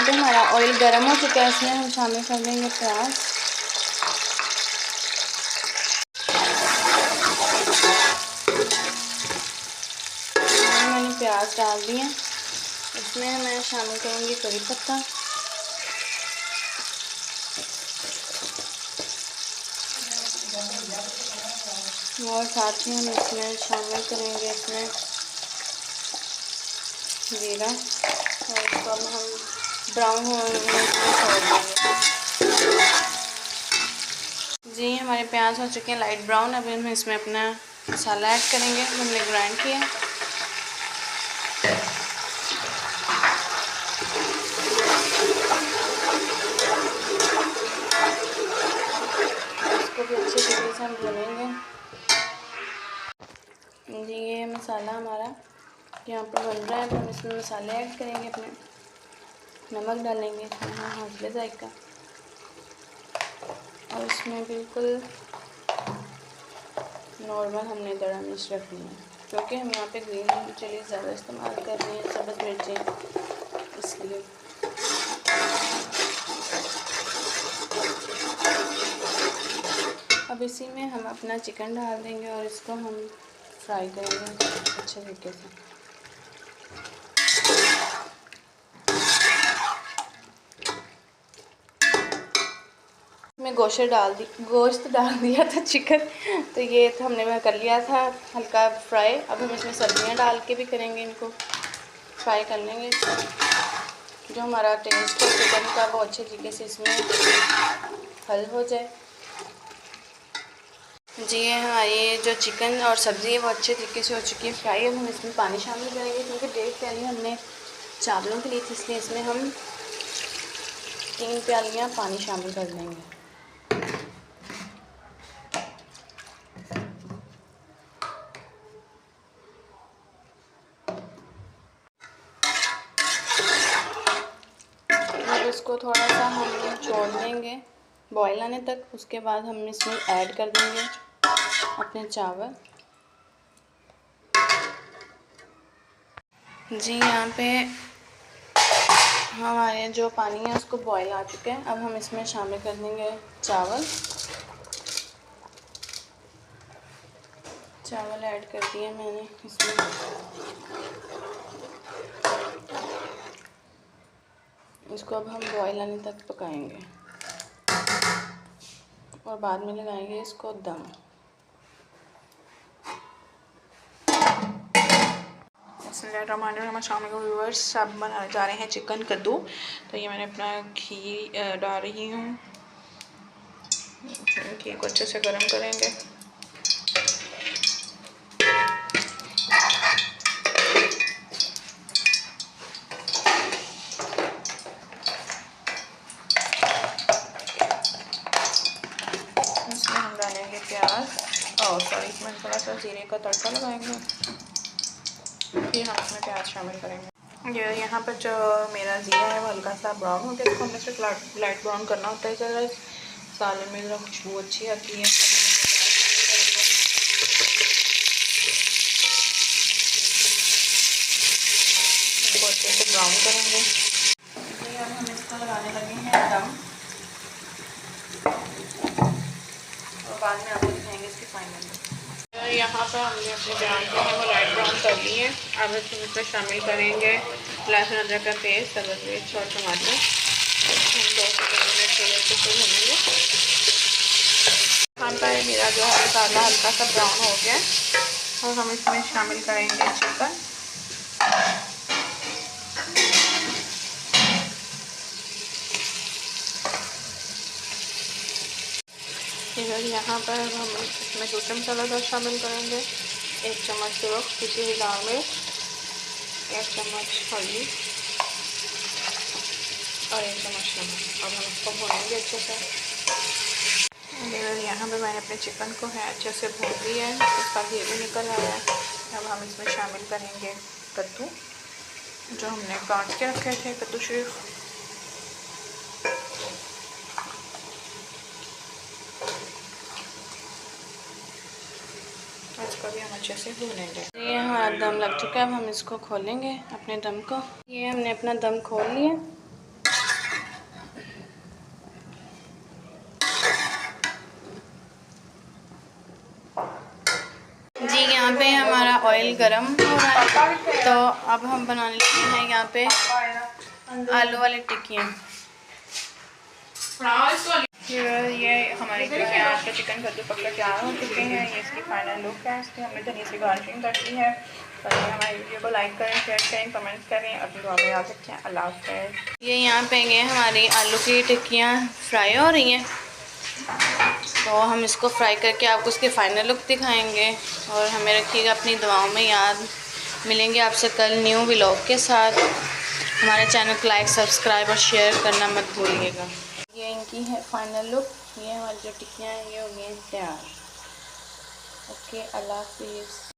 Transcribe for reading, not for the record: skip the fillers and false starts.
यहाँ पे हमारा ऑयल गर्म हो चुका है, इसमें हम शामिल कर देंगे प्याज। मैंने प्याज डाल दिए, इसमें मैं शामिल करूँगी करी पत्ता और साथ ही हम इसमें शामिल करेंगे इसमें जीरा और इसको अब हम ब्राउन होने में छोड़ देंगे। जी हमारे प्याज हो चुके हैं लाइट ब्राउन। अब हम इसमें अपना मसाला ऐड करेंगे, हमने ग्राइंड किया। इसको भी अच्छे तरीके से हम भूनेंगे। जी ये मसाला हमारा यहाँ पर बन रहा है। तो हम इसमें मसाले ऐड करेंगे, अपने नमक डालेंगे इसमें हम हौसले जायका, और इसमें बिल्कुल नॉर्मल हमने दड़ा मिर्च रखनी है, क्योंकि हम यहाँ पे ग्रीन चिली ज़्यादा इस्तेमाल कर रहे हैं, सब्ज़ मिर्चें, इसलिए। अब इसी में हम अपना चिकन डाल देंगे और इसको हम फ्राई करेंगे अच्छे तरीके से। मैं गोश्त डाल दिया था चिकन, तो ये तो हमने कर लिया था हल्का फ्राई। अब हम इसमें सब्जियां डाल के भी करेंगे, इनको फ्राई कर लेंगे। जो हमारा टेस्ट है चिकन का वो अच्छे तरीके से इसमें हल हो जाए। जी हमारी जो चिकन और सब्ज़ी है वो अच्छे तरीके से हो चुकी है फ्राई। अब हम इसमें पानी शामिल करेंगे, क्योंकि 1.5 प्याली हमने चावलों के लिए थी, इसलिए इसमें हम 3 प्यालियाँ पानी शामिल कर देंगे। इसको थोड़ा सा हम छोड़ देंगे बॉईल आने तक। उसके बाद हम इसमें ऐड कर देंगे अपने चावल। जी यहाँ पे हमारे जो पानी है उसको बॉईल आ चुके हैं। अब हम इसमें शामिल कर देंगे चावल ऐड कर दिए मैंने इसमें। इसको अब हम बॉईल आने तक पकाएंगे और बाद में लगाएंगे इसको दम। शाम को व्यूअर्स अब बनाने जा रहे हैं चिकन कद्दू। तो ये मैंने अपना घी डाल रही हूँ, घी को अच्छे से गर्म करेंगे। इसमें हम डालेंगे प्याज और सॉरी इसमें थोड़ा सा जीरे का तड़का लगाएंगे, फिर हम इसमें प्याज शामिल करेंगे। ये यहाँ पर जो मेरा ज़ीरा है वो हल्का सा ब्राउन हो गया, इसको हमने सिर्फ लाइट ब्राउन करना होता है। ज़रा सालन में ज़रा खुशबू अच्छी आती है। इसको अच्छे से ब्राउन करेंगे। अब हम इसको लगाने लगे हैं दम, और बाद में आपको दिखाएंगे इसकी फाइनल लुक। यहाँ पर हमने अपने प्याज जो है वो लाइट ब्राउन कर लिए हैं। अब हम इसमें शामिल करेंगे लहसुन अदरक का पेस्ट, सब्ज़ मिर्च और टमाटर। हम 2 से 3 मिनट के लिए इसको भूनेंगे। यहाँ पर मेरा जो है मसाला हल्का सा ब्राउन हो गया और हम इसमें शामिल करेंगे चिकन। फिर यहाँ पर हम इसमें दूसरा मसाला शामिल करेंगे। 1 चम्मच सुरख पिसी हुई लाल मिर्च, 1 चम्मच हल्दी और 1 चम्मच नमक। अब हम इसको भूनेंगे अच्छे से। यहाँ पे मैंने अपने चिकन को है अच्छे से भून लिया है, इसका घी भी निकल आया है। अब हम इसमें शामिल करेंगे कद्दू जो हमने काट के रखे थे, कद्दू शरीफ। इसको भी हम अच्छे से भूनेंगे। ये हमारा दम लग चुका है, अब हम इसको खोलेंगे अपने दम को। ये हमने अपना दम खोल लिया पे हमारा ऑयल गरम हो रहा है, तो अब हम बनाने लगे हैं यहाँ पे आलू वाली टिक्कियाँ। ये हमारे जो है आज का चिकन कद्दू पकड़ तैयार हो चुके हैं। ये इसकी फाइनल लुक है। इसकी हमने धनिया से गार्निशिंग कर दी है। तो हमारी वीडियो को लाइक करें, शेयर करें, कमेंट करें। अपनी दुआ में याद रखें। अल्लाह हाफ़िज़। ये यहाँ पे ये हमारी आलू की टिक्कियाँ फ्राई हो रही हैं, तो हम इसको फ्राई करके आपको उसके फाइनल लुक दिखाएंगे। और हमें रखिएगा अपनी दुआओं में याद। मिलेंगे आपसे कल न्यू व्लॉग के साथ। हमारे चैनल को लाइक, सब्सक्राइब और शेयर करना मत भूलिएगा। ये इनकी है फाइनल लुक। ये हमारी जो टिक्कियाँ हैं ये हो गई हैं तैयार। ओके, अल्लाह हाफिज़।